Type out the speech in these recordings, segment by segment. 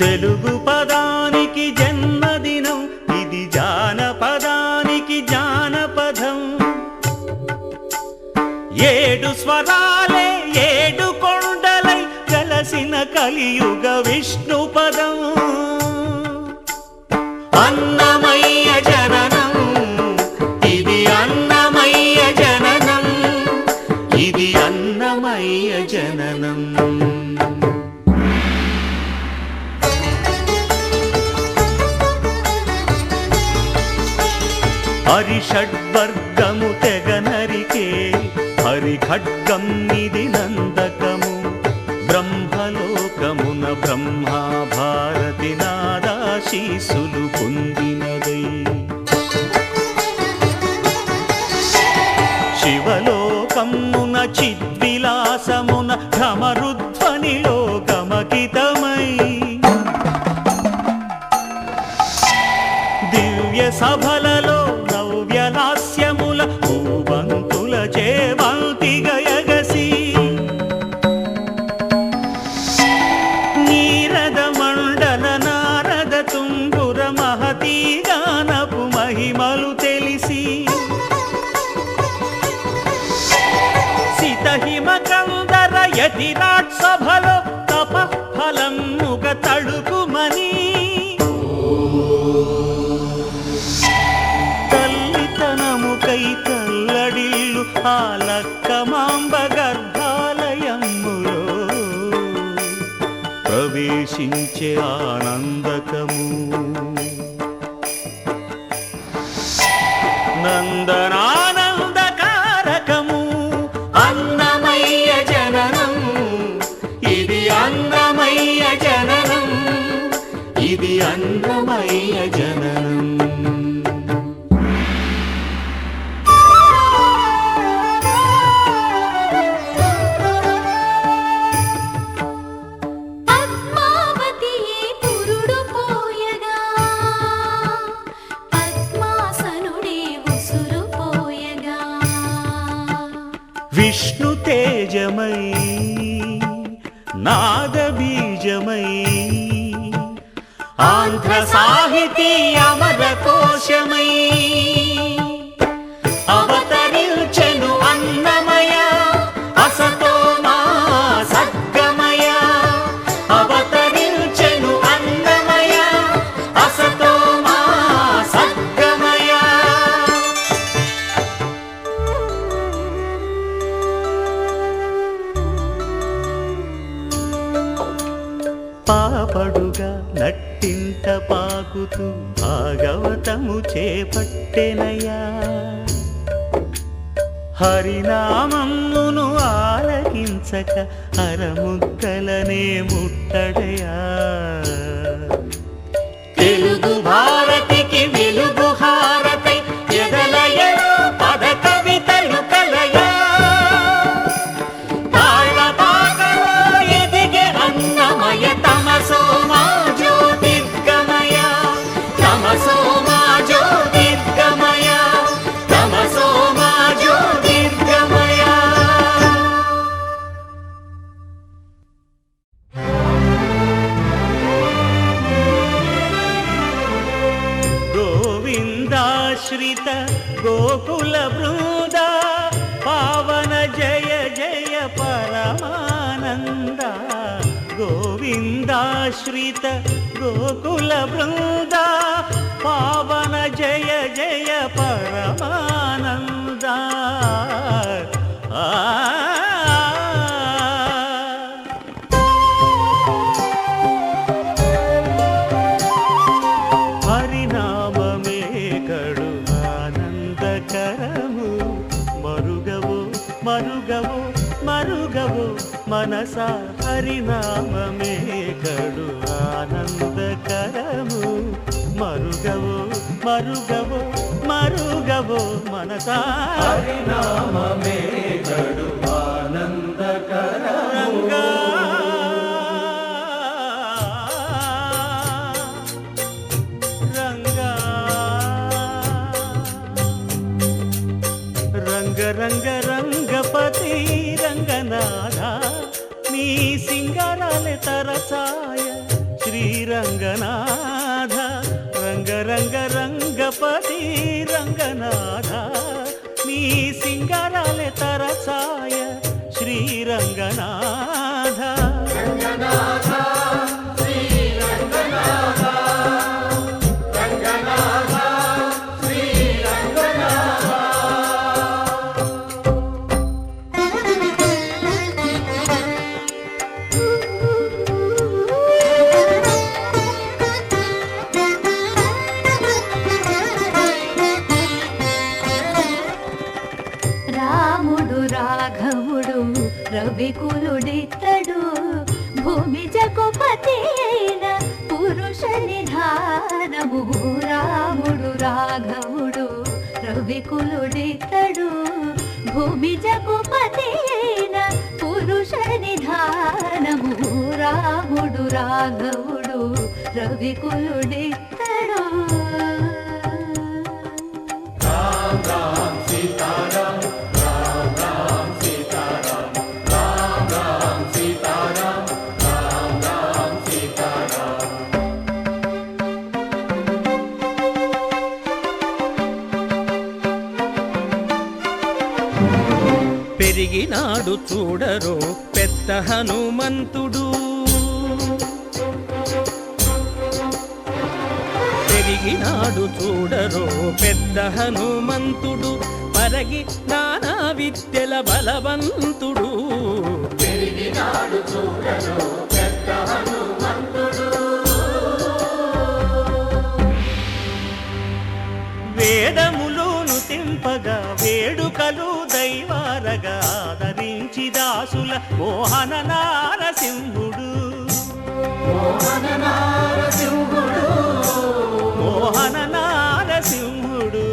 తెలుగు పదానికి జన్మదినం, ఇది జానపదానికి జానపదం. ఏడు స్వరాలే ఏడు కొండలై కలసిన కలియుగ విష్ణు పదం. అన్నమయ్య జననం, ఇది అన్నమయ్య జననం, ఇది అన్నమయ్య జననం. హరిషడ్వర్గము తెగనరికే హరి ఖడ్గం ఇది నందకము. బ్రహ్మలోకమున బ్రహ్మా భారతి నాదాశీసులు పొందినదై. శివలోకమున చిద్విలాసమున ఘమరుధ్వనిలో గమకితమై. దివ్య సభలలో నవ్యలాస్యముల భూవంతుల చేవంతి గయగసి. నీరద మండల నారద తుంగుర మహతీ గానపు మహిమలు తెలిసి. సితహిమ కందర యతిరాట్ సభలో తపఫలం ముగ తడుకుమని. తల్లితనముకై తల్లడిల్లు ఆ లక్కమాంబ గర్భాలయములో ప్రవేశించే ఆనందకము. నందనానందకారకము అన్నమయ్య జననం, ఇది అన్నమయ్య జననం, ఇది అన్నమయ్య జననం. విష్ణు తేజమై నాద బీజమై ఆంధ్ర సాహితీ అమర కోశమై అవతరించెను అన్నమయ అసతో మా సద్గమయ. అవతరించెను అన్నమయ అసతో మా సద్గమయ. పాపడుగా నట్టింట పాకుతూ భాగవతము చేపట్టెనయా. హరినామమును ఆలకించక అరముద్దలనే ముట్టడయా. తెలుగు భారతికి వెలుగు హారతై ఎదలయలో పద కవితలు కలయా. తాళపాకలో ఎదిగే అన్నమయ తమసో మా జ్యోతిర్గమయ, తమసో మా జ్యోతిర్గమయ, తమసో మా జ్యోతిర్గమయ. గోవిందాశ్రిత గోకుల బృంద పావన జయ జయ పరమానంద. గోవిందాశ్రిత గోకుల బృంద పావన జయ జయ పరమానంద. హరినామమే కడు ఆనందకరము. మరుగవు మరుగవు మరుగవు మనస. హరినామమే కడు ఆనందకరము. మరుగవు మరుగవు మరుగవు మనస. హరినామమే కడు ఆనందకరము. రంగ రంగ రంగపతి రంగనాథ నీ సింగరాలే తరసాయ. శ్రీ శ్రీరంగనాథ రంగ రంగ రంగపతి రంగనాథ నీ సింగారాలే తరచాయ శ్రీరంగనాథ రంగనాథ శ్రీరంగనాథ రంగనాథ శ్రీరంగనాథ రవికులుడితడు భూమి జగపతి అయిన పురుష నిధానము రాముడు రాఘవుడు రవికులుడితడు భూమి జగపతి అయిన పురుష నిధానము రాముడు రాఘవుడు రవికులుడితడు రామ్ రామ్ సీతారాం పెరిగినాడు చూడరో పెద్ద హనుమంతుడు పెరిగినాడు చూడరో పెద్ద హనుమంతుడు పరగి నానా విద్యల బలవంతుడు పెరిగినాడు చూడరో పెద్ద హనుమంతుడు వేదములును తింపగా వేడుకలు దైవారగా ఆదరించి దాసుల మోహన నారసింహుడు మోహన నారసింహుడు మోహన నారసింహుడు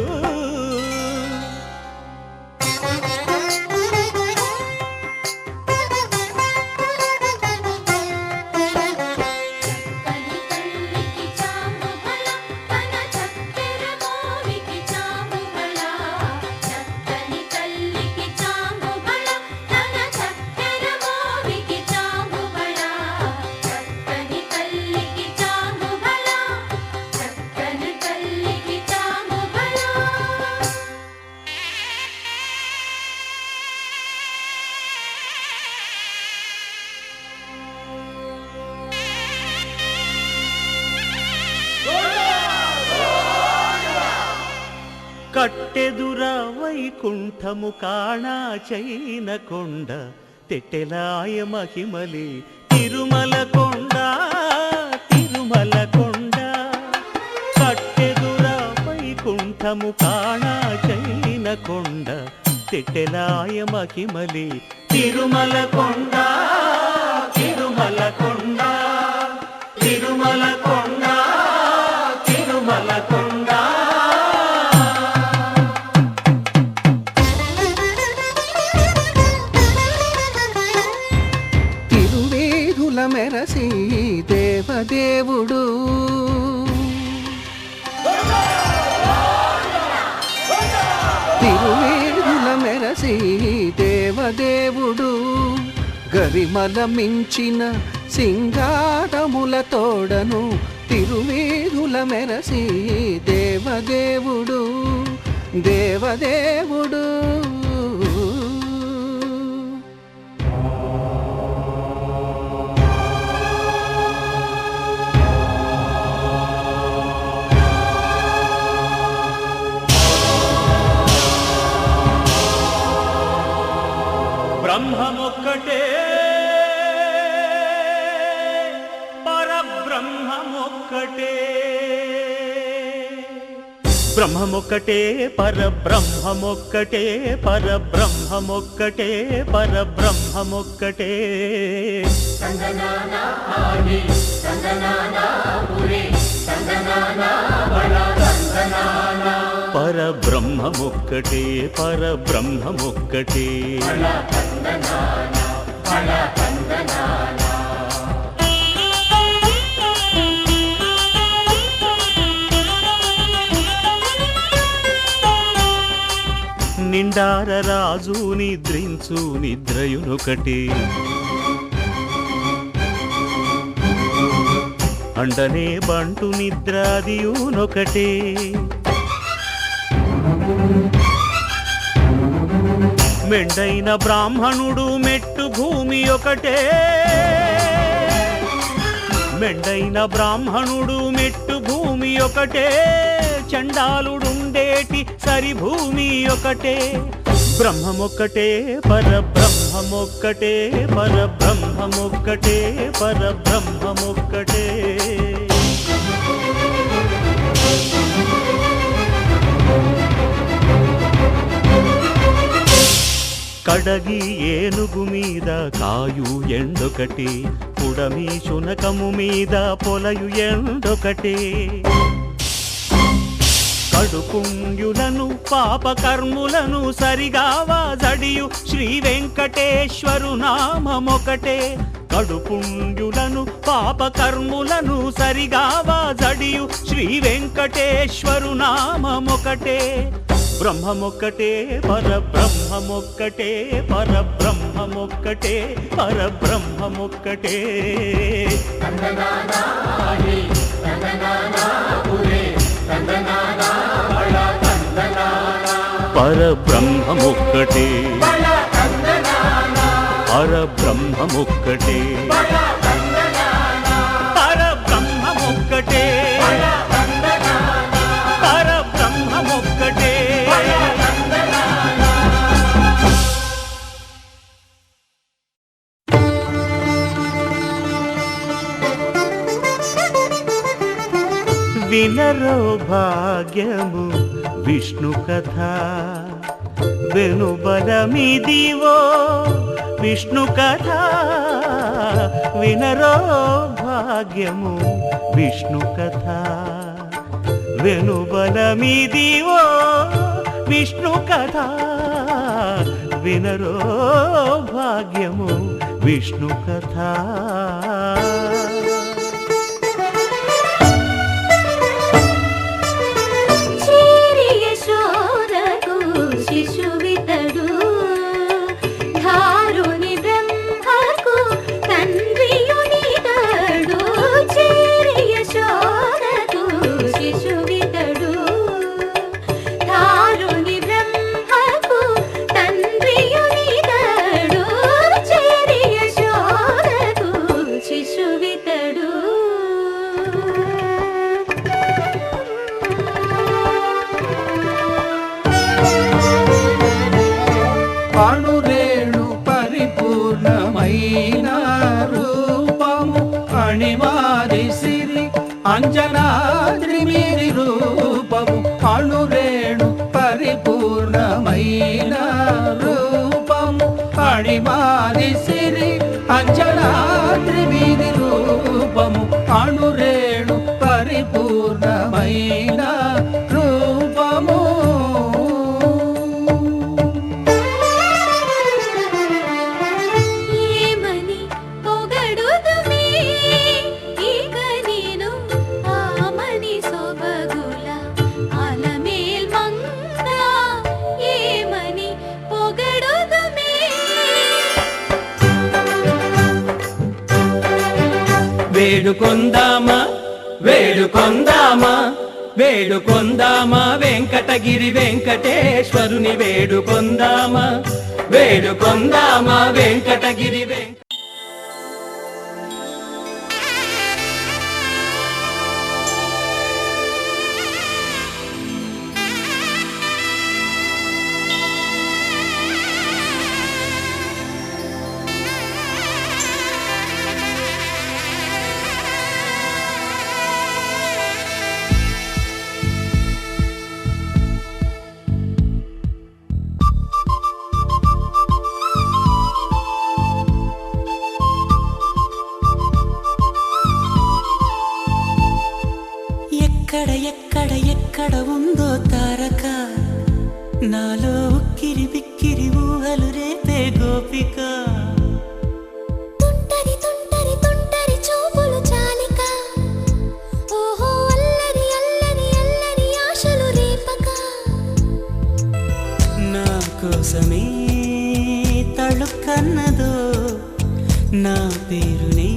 కట్టెదుర వైకుంఠము కాణా చైన కొండ తెట్టెలాయ మహిమలి తిరుమల కొండ తిరుమల కొండ కట్టెదుర వైకుంఠము కాణా చైన కొండ తెట్టెలాయ మహిమలి తిరుమల కొండ తిరుమల కొండ తిరుమల కొండ తిరుమల కొండ మెరసి దేవదేవుడు తిరువేదుల మెరసి దేవదేవుడు గరిమల మించిన సింగారముల తోడను తిరువేదుల మెరసి దేవదేవుడు దేవదేవుడు బ్రహ్మమొక్కటే పరబ్రహ్మమొక్కటే బ్రహ్మమొక్కటే పరబ్రహ్మమొక్కటే పరబ్రహ్మమొక్కటే పరబ్రహ్మమొక్కటే సంగనానా ఆగి సంగనానా పురి సంగనానా బళ సంగనానా పరబ్రహ్మమొక్కటే పరబ్రహ్మమొక్కటే బళ సంగనానా బళ సంగనానా నిండార రాజు నిద్రించు నిద్రయునొకటి అండనే బంటు నిద్రాదియునొకటే మెండైన బ్రాహ్మణుడు మెట్టు భూమి ఒకటే మెండైన బ్రాహ్మణుడు మెట్టు భూమి ఒకటే చండాలుడుండేటి సరి భూమి ఒకటే బ్రహ్మమొక్కటే పరబ్రహ్మమొక్కటే పరబ్రహ్మమొక్కటే పరబ్రహ్మమొక్కటే కడగి ఏనుగు మీద కాయు ఎండొకటి పుడమి శునకము మీద పొలయు ఎండొకటే కడుపుండ్యులను పాపకర్ములను సరిగావా జడియు శ్రీ వెంకటేశ్వరు నామమొకటే కడుపుండ్యులను పాపకర్ములను సరిగావా జడియు శ్రీ వెంకటేశ్వరు నామమొకటే బ్రహ్మమొక్కటే పరబ్రహ్మమొక్కటే పరబ్రహ్మమొక్కటే పరబ్రహ్మమొక్కటే పరబ్రహ్మమొక్కటే పరబ్రహ్మమొక్కటే పరబ్రహ్మమొక్కటే పరబ్రహ్మమొక్కటే వినరో భాగ్యము విష్ణు కథ వెనుబలమిదివో విష్ణు కథ వినరో భాగ్యము విష్ణు కథ వెనుబలమిదివో విష్ణు కథ వినరో భాగ్యము విష్ణు కథ అణురేణు పరిపూర్ణమైన రూపము అణిమాది సిరి అంజనాద్రి మీరి రూపము అణురేణు పరిపూర్ణమైన రూపము అణిమాది సిరి అంజనాద్రి మీరి రూపము అణురేణు పరిపూర్ణమైన రూపము వేడుకొందామా వేడుకొందామా వేడుకొందామా వెంకటగిరి వెంకటేశ్వరుని వేడుకొందామా వేడుకొందామా వెంకటగిరి ఎక్కడ ఉందో తారక నాలో ఉక్కిరి బిక్కిరి ఊహలు రేపే గోపిక తుంటరి తుంటరి తుంటరి చూపులు చాలిక ఓహో అల్లరి అల్లరి అల్లరి ఆశలు రేపక నా కోసమే తళుక్కన్నదో నా పేరునే